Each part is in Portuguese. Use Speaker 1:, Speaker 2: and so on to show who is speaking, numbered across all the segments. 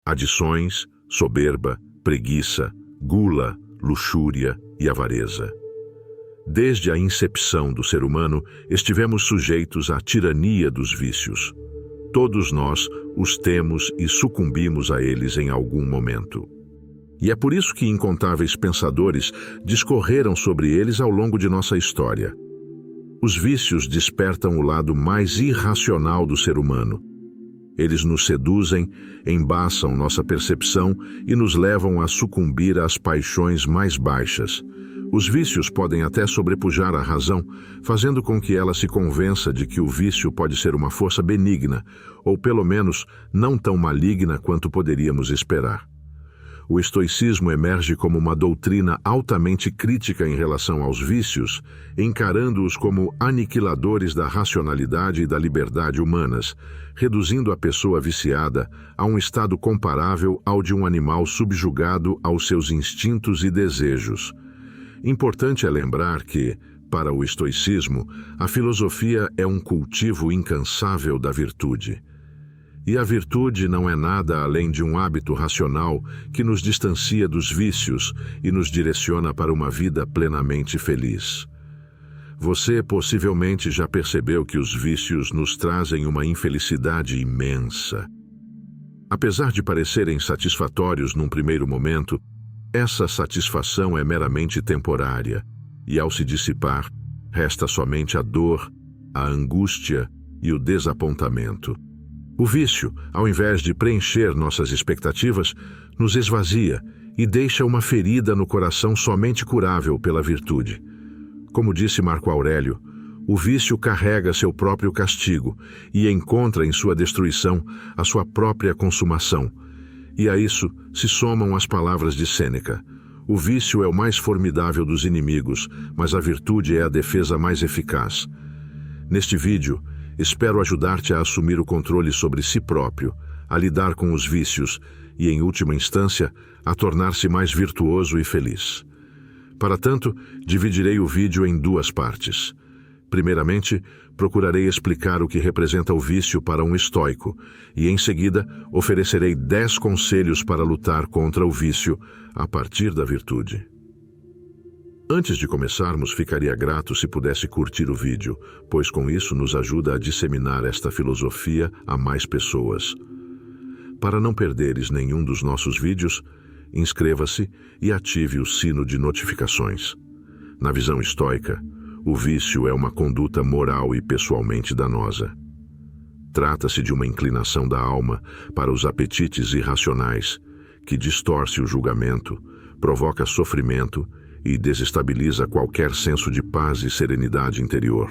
Speaker 1: adições, soberba, preguiça, gula, luxúria e avareza. Desde a incepção do ser humano, estivemos sujeitos à tirania dos vícios. Todos nós os temos e sucumbimos a eles em algum momento. E é por isso que incontáveis pensadores discorreram sobre eles ao longo de nossa história. Os vícios despertam o lado mais irracional do ser humano. Eles nos seduzem, embaçam nossa percepção e nos levam a sucumbir às paixões mais baixas. Os vícios podem até sobrepujar a razão, fazendo com que ela se convença de que o vício pode ser uma força benigna, ou pelo menos não tão maligna quanto poderíamos esperar. O estoicismo emerge como uma doutrina altamente crítica em relação aos vícios, encarando-os como aniquiladores da racionalidade e da liberdade humanas, reduzindo a pessoa viciada a um estado comparável ao de um animal subjugado aos seus instintos e desejos. Importante é lembrar que, para o estoicismo, a filosofia é um cultivo incansável da virtude. E a virtude não é nada além de um hábito racional que nos distancia dos vícios e nos direciona para uma vida plenamente feliz. Você possivelmente já percebeu que os vícios nos trazem uma infelicidade imensa. Apesar de parecerem satisfatórios num primeiro momento, essa satisfação é meramente temporária, e ao se dissipar, resta somente a dor, a angústia e o desapontamento. O vício, ao invés de preencher nossas expectativas, nos esvazia e deixa uma ferida no coração somente curável pela virtude. Como disse Marco Aurélio, o vício carrega seu próprio castigo e encontra em sua destruição a sua própria consumação. E a isso se somam as palavras de Sêneca: o vício é o mais formidável dos inimigos, mas a virtude é a defesa mais eficaz. Neste vídeo, espero ajudar-te a assumir o controle sobre si próprio, a lidar com os vícios e, em última instância, a tornar-se mais virtuoso e feliz. Para tanto, dividirei o vídeo em duas partes. Primeiramente, procurarei explicar o que representa o vício para um estoico e, em seguida, oferecerei 10 conselhos para lutar contra o vício a partir da virtude. Antes de começarmos, ficaria grato se pudesse curtir o vídeo, pois com isso nos ajuda a disseminar esta filosofia a mais pessoas. Para não perderes nenhum dos nossos vídeos, inscreva-se e ative o sino de notificações. Na visão estoica, o vício é uma conduta moral e pessoalmente danosa. Trata-se de uma inclinação da alma para os apetites irracionais, que distorce o julgamento, provoca sofrimento e desestabiliza qualquer senso de paz e serenidade interior.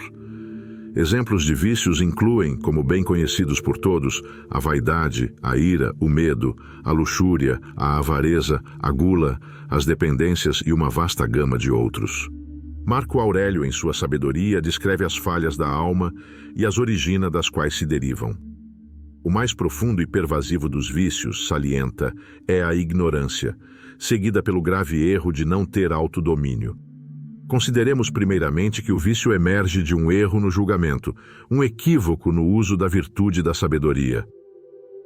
Speaker 1: Exemplos de vícios incluem, como bem conhecidos por todos, a vaidade, a ira, o medo, a luxúria, a avareza, a gula, as dependências e uma vasta gama de outros. Marco Aurélio, em sua sabedoria, descreve as falhas da alma e as origina das quais se derivam. O mais profundo e pervasivo dos vícios, salienta, é a ignorância, seguida pelo grave erro de não ter autodomínio. Consideremos primeiramente que o vício emerge de um erro no julgamento, um equívoco no uso da virtude da sabedoria.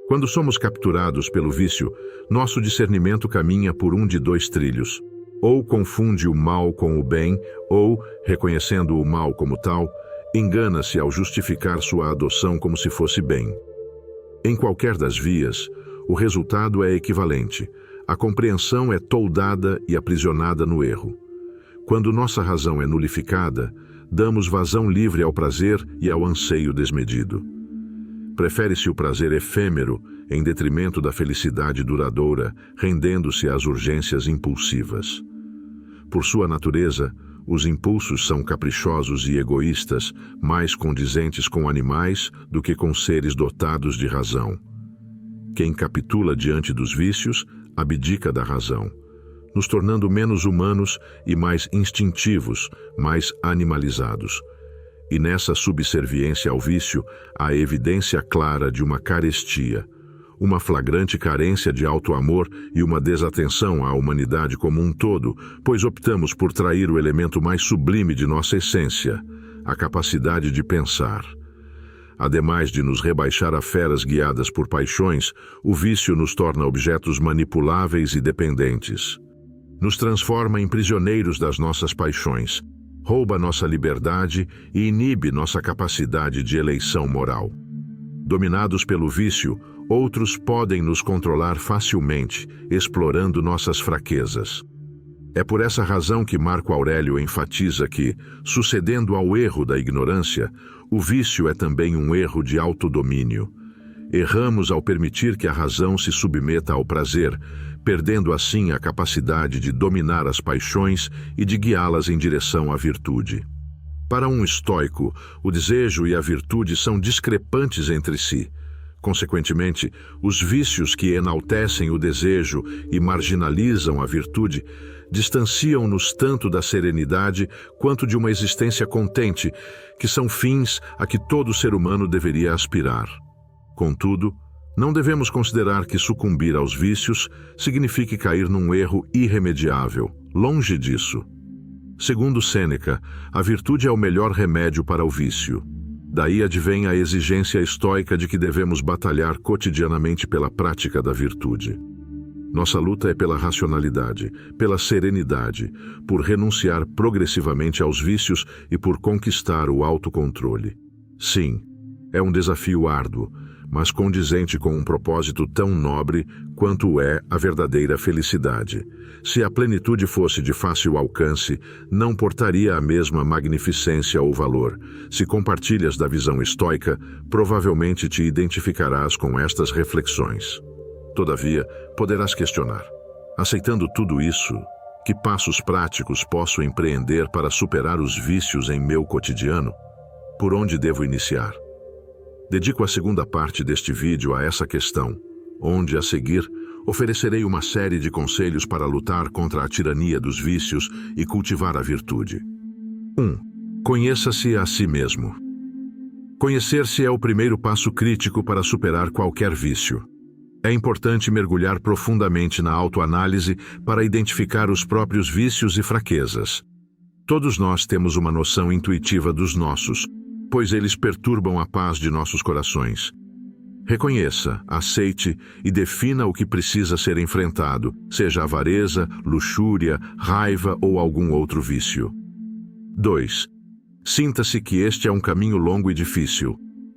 Speaker 1: Quando somos capturados pelo vício, nosso discernimento caminha por um de dois trilhos. Ou confunde o mal com o bem, ou, reconhecendo o mal como tal, engana-se ao justificar sua adoção como se fosse bem. Em qualquer das vias, o resultado é equivalente. A compreensão é toldada e aprisionada no erro. Quando nossa razão é nulificada, damos vazão livre ao prazer e ao anseio desmedido. Prefere-se o prazer efêmero em detrimento da felicidade duradoura, rendendo-se às urgências impulsivas. Por sua natureza, os impulsos são caprichosos e egoístas, mais condizentes com animais do que com seres dotados de razão. Quem capitula diante dos vícios, abdica da razão, nos tornando menos humanos e mais instintivos, mais animalizados. E nessa subserviência ao vício, há evidência clara de uma carestia, uma flagrante carência de auto-amor e uma desatenção à humanidade como um todo, pois optamos por trair o elemento mais sublime de nossa essência, a capacidade de pensar. Ademais de nos rebaixar a feras guiadas por paixões, o vício nos torna objetos manipuláveis e dependentes. Nos transforma em prisioneiros das nossas paixões, rouba nossa liberdade e inibe nossa capacidade de eleição moral. Dominados pelo vício, outros podem nos controlar facilmente, explorando nossas fraquezas. É por essa razão que Marco Aurélio enfatiza que, sucedendo ao erro da ignorância, o vício é também um erro de autodomínio. Erramos ao permitir que a razão se submeta ao prazer, perdendo assim a capacidade de dominar as paixões e de guiá-las em direção à virtude. Para um estoico, o desejo e a virtude são discrepantes entre si. Consequentemente, os vícios que enaltecem o desejo e marginalizam a virtude distanciam-nos tanto da serenidade quanto de uma existência contente, que são fins a que todo ser humano deveria aspirar. Contudo, não devemos considerar que sucumbir aos vícios signifique cair num erro irremediável. Longe disso. Segundo Sêneca, a virtude é o melhor remédio para o vício. Daí advém a exigência estoica de que devemos batalhar cotidianamente pela prática da virtude. Nossa luta é pela racionalidade, pela serenidade, por renunciar progressivamente aos vícios e por conquistar o autocontrole. Sim, é um desafio árduo, mas condizente com um propósito tão nobre quanto é a verdadeira felicidade. Se a plenitude fosse de fácil alcance, não portaria a mesma magnificência ou valor. Se compartilhas da visão estoica, provavelmente te identificarás com estas reflexões. Todavia, poderás questionar: aceitando tudo isso, que passos práticos posso empreender para superar os vícios em meu cotidiano? Por onde devo iniciar? Dedico a segunda parte deste vídeo a essa questão, onde, a seguir, oferecerei uma série de conselhos para lutar contra a tirania dos vícios e cultivar a virtude. 1. Conheça-se a si mesmo. Conhecer-se é o primeiro passo crítico para superar qualquer vício. É importante mergulhar profundamente na autoanálise para identificar os próprios vícios e fraquezas. Todos nós temos uma noção intuitiva dos nossos, pois eles perturbam a paz de nossos corações. Reconheça, aceite e defina o que precisa ser enfrentado, seja avareza, luxúria, raiva ou algum outro vício. 2. Sinta-se que este é um caminho longo e difícil.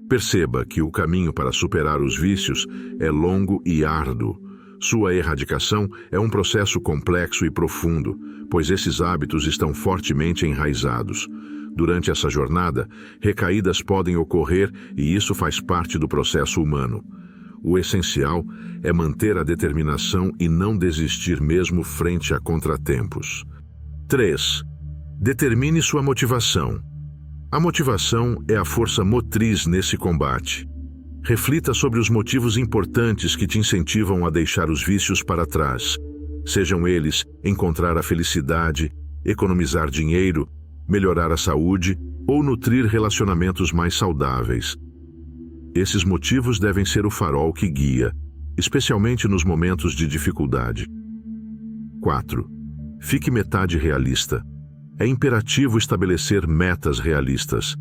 Speaker 1: Perceba que o caminho para superar os vícios é longo e árduo. Sua erradicação é um processo complexo e profundo, pois esses hábitos estão fortemente enraizados. Durante essa jornada, recaídas podem ocorrer e isso faz parte do processo humano. O essencial é manter a determinação e não desistir mesmo frente a contratempos. 3. Determine sua motivação. A motivação é a força motriz nesse combate. Reflita sobre os motivos importantes que te incentivam a deixar os vícios para trás. Sejam eles encontrar a felicidade, economizar dinheiro, melhorar a saúde ou nutrir relacionamentos mais saudáveis. Esses motivos devem ser o farol que guia, especialmente nos momentos de dificuldade. 4. Fique metade realista. É imperativo estabelecer metas realistas.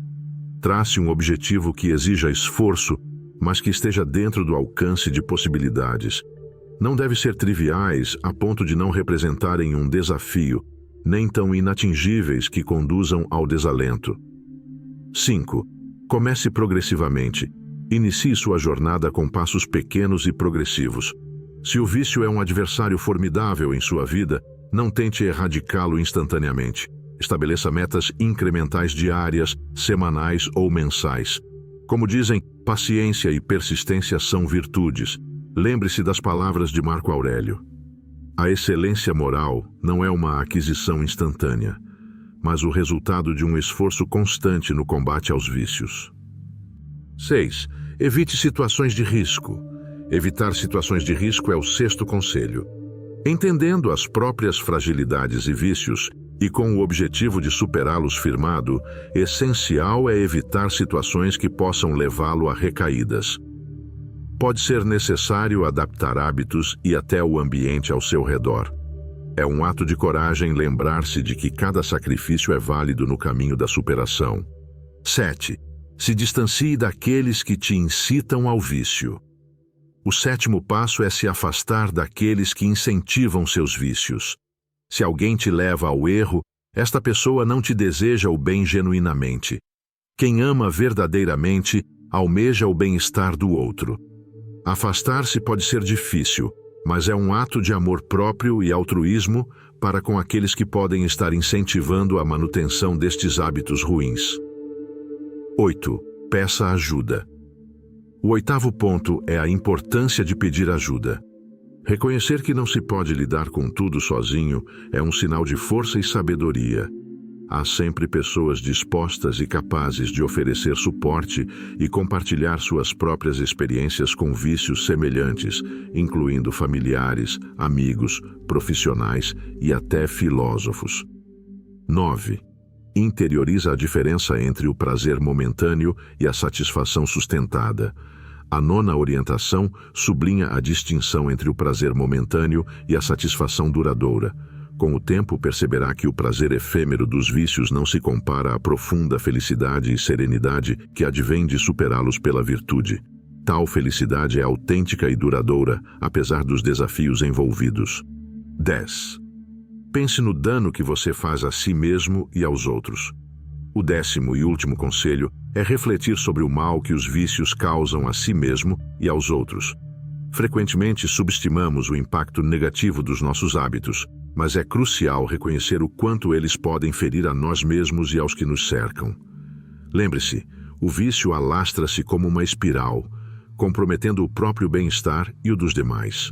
Speaker 1: Trace um objetivo que exija esforço, mas que esteja dentro do alcance de possibilidades. Não deve ser triviais a ponto de não representarem um desafio, nem tão inatingíveis que conduzam ao desalento. 5. Comece progressivamente. Inicie sua jornada com passos pequenos e progressivos. Se o vício é um adversário formidável em sua vida, não tente erradicá-lo instantaneamente. Estabeleça metas incrementais diárias, semanais ou mensais. Como dizem, paciência e persistência são virtudes. Lembre-se das palavras de Marco Aurélio. A excelência moral não é uma aquisição instantânea, mas o resultado de um esforço constante no combate aos vícios. 6. Evite situações de risco. Evitar situações de risco é o sexto conselho. Entendendo as próprias fragilidades e vícios, e com o objetivo de superá-los firmado, essencial é evitar situações que possam levá-lo a recaídas. Pode ser necessário adaptar hábitos e até o ambiente ao seu redor. É um ato de coragem lembrar-se de que cada sacrifício é válido no caminho da superação. 7. Se distancie daqueles que te incitam ao vício. O 7º passo é se afastar daqueles que incentivam seus vícios. Se alguém te leva ao erro, esta pessoa não te deseja o bem genuinamente. Quem ama verdadeiramente almeja o bem-estar do outro. Afastar-se pode ser difícil, mas é um ato de amor próprio e altruísmo para com aqueles que podem estar incentivando a manutenção destes hábitos ruins. 8. Peça ajuda. O 8º ponto é a importância de pedir ajuda. Reconhecer que não se pode lidar com tudo sozinho é um sinal de força e sabedoria. Há sempre pessoas dispostas e capazes de oferecer suporte e compartilhar suas próprias experiências com vícios semelhantes, incluindo familiares, amigos, profissionais e até filósofos. 9. Interioriza a diferença entre o prazer momentâneo e a satisfação sustentada. A 9ª orientação sublinha a distinção entre o prazer momentâneo e a satisfação duradoura. Com o tempo, perceberá que o prazer efêmero dos vícios não se compara à profunda felicidade e serenidade que advém de superá-los pela virtude. Tal felicidade é autêntica e duradoura, apesar dos desafios envolvidos. 10. Pense no dano que você faz a si mesmo e aos outros. O 10º e último conselho é refletir sobre o mal que os vícios causam a si mesmo e aos outros. Frequentemente subestimamos o impacto negativo dos nossos hábitos, mas é crucial reconhecer o quanto eles podem ferir a nós mesmos e aos que nos cercam. Lembre-se, o vício alastra-se como uma espiral, comprometendo o próprio bem-estar e o dos demais.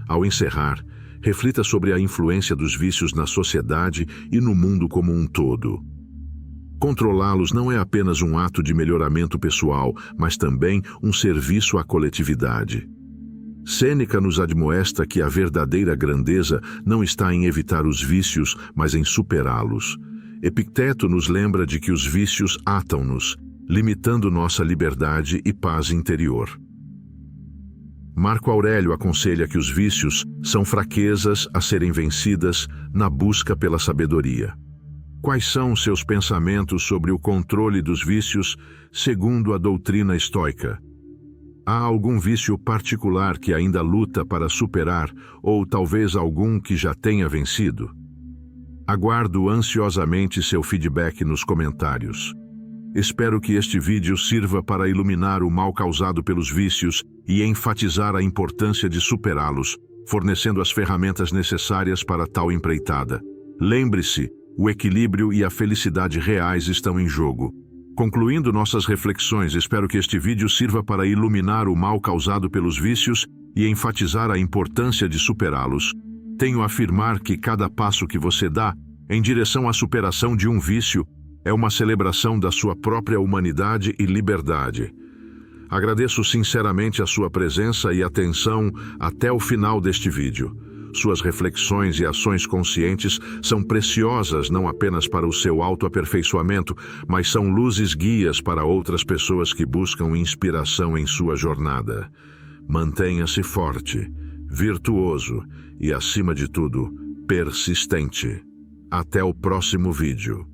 Speaker 1: Ao encerrar, reflita sobre a influência dos vícios na sociedade e no mundo como um todo. Controlá-los não é apenas um ato de melhoramento pessoal, mas também um serviço à coletividade. Sêneca nos admoesta que a verdadeira grandeza não está em evitar os vícios, mas em superá-los. Epicteto nos lembra de que os vícios atam-nos, limitando nossa liberdade e paz interior. Marco Aurélio aconselha que os vícios são fraquezas a serem vencidas na busca pela sabedoria. Quais são seus pensamentos sobre o controle dos vícios segundo a doutrina estoica? Há algum vício particular que ainda luta para superar, ou talvez algum que já tenha vencido? Aguardo ansiosamente seu feedback nos comentários. Espero que este vídeo sirva para iluminar o mal causado pelos vícios e enfatizar a importância de superá-los, fornecendo as ferramentas necessárias para tal empreitada. Lembre-se, o equilíbrio e a felicidade reais estão em jogo. Concluindo nossas reflexões, espero que este vídeo sirva para iluminar o mal causado pelos vícios e enfatizar a importância de superá-los. Tenho a afirmar que cada passo que você dá em direção à superação de um vício é uma celebração da sua própria humanidade e liberdade. Agradeço sinceramente a sua presença e atenção até o final deste vídeo. Suas reflexões e ações conscientes são preciosas não apenas para o seu autoaperfeiçoamento, mas são luzes guias para outras pessoas que buscam inspiração em sua jornada. Mantenha-se forte, virtuoso e, acima de tudo, persistente. Até o próximo vídeo.